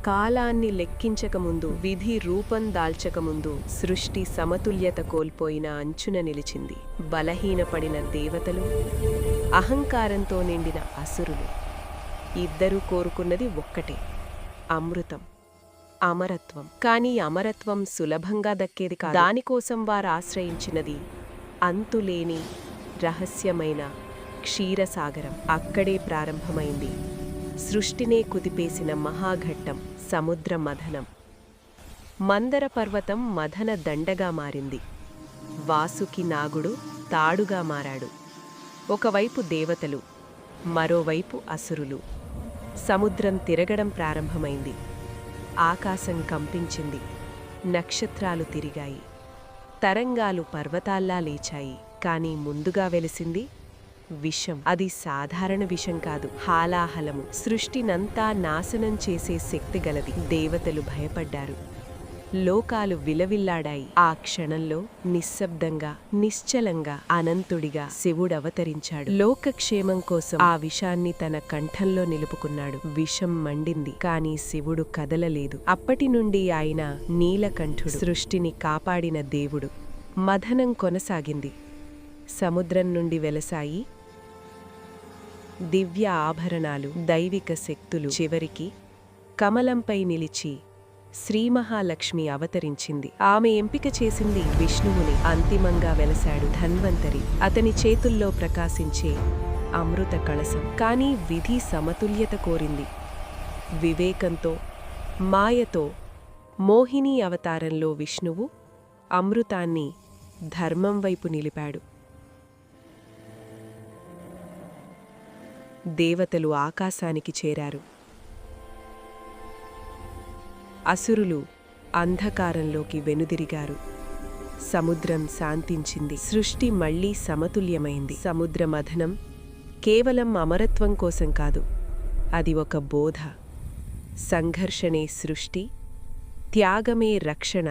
కాలాన్ని లెక్కించకముందు, విధి రూపం దాల్చకముందు సృష్టి సమతుల్యత కోల్పోయిన అంచున నిలిచింది. బలహీనపడిన దేవతలు, అహంకారంతో నిండిన అసురులు. ఇద్దరూ కోరుకున్నది ఒక్కటే: అమృతం, అమరత్వం. కానీ అమరత్వం సులభంగా దక్కేది కాదు. దానికోసం వారు ఆశ్రయించినది అంతులేని రహస్యమైన క్షీరసాగరం. అక్కడే ప్రారంభమైంది సృష్టినే కుదిపేసిన మహాఘట్టం, సముద్ర మథనం. మందర పర్వతం మథన దండగా మారింది. వాసుకి నాగుడు తాడుగా మారాడు. ఒకవైపు దేవతలు, మరోవైపు అసురులు. సముద్రం తిరగడం ప్రారంభమైంది. ఆకాశం కంపించింది. నక్షత్రాలు తిరిగాయి. తరంగాలు పర్వతాల్లా లేచాయి. కానీ ముందుగా వెలిసింది విషం. అది సాధారణ విషం కాదు, హాలాహలము. సృష్టినంతా నాశనం చేసే శక్తి గలది. దేవతలు భయపడ్డారు. లోకాలు విలవిల్లాడాయి. ఆ క్షణంలో నిశ్శబ్దంగా, నిశ్చలంగా, అనంతుడిగా శివుడవతరించాడు. లోకక్షేమం కోసం ఆ విషాన్ని తన కంఠంలో నిలుపుకున్నాడు. విషం మండింది, కాని శివుడు కదలలేదు. అప్పటి నుండి ఆయన నీలకంఠుడు, సృష్టిని కాపాడిన దేవుడు. మథనం కొనసాగింది. సముద్రం నుండి వెలసాయి దివ్య ఆభరణాలు, దైవిక శక్తులు. చివరికి కమలంపై నిలిచి శ్రీమహాలక్ష్మి అవతరించింది. ఆమె ఎంపిక చేసింది విష్ణువుని. అంతిమంగా వెలసాడు ధన్వంతరి, అతని చేతుల్లో ప్రకాశించే అమృత కళసం. కానీ విధి సమతుల్యత కోరింది. వివేకంతో, మాయతో మోహిని అవతారంలో విష్ణువు అమృతాన్ని ధర్మం వైపు నిలిపాడు. దేవతలు ఆకాశానికి చేరారు. అసురులు అంధకారంలోకి వెనుదిరిగారు. సముద్రం శాంతించింది. సృష్టి మళ్లీ సమతుల్యమైంది. సముద్ర మథనం కేవలం అమరత్వం కోసం కాదు, అది ఒక బోధ. సంఘర్షణే సృష్టి, త్యాగమే రక్షణ.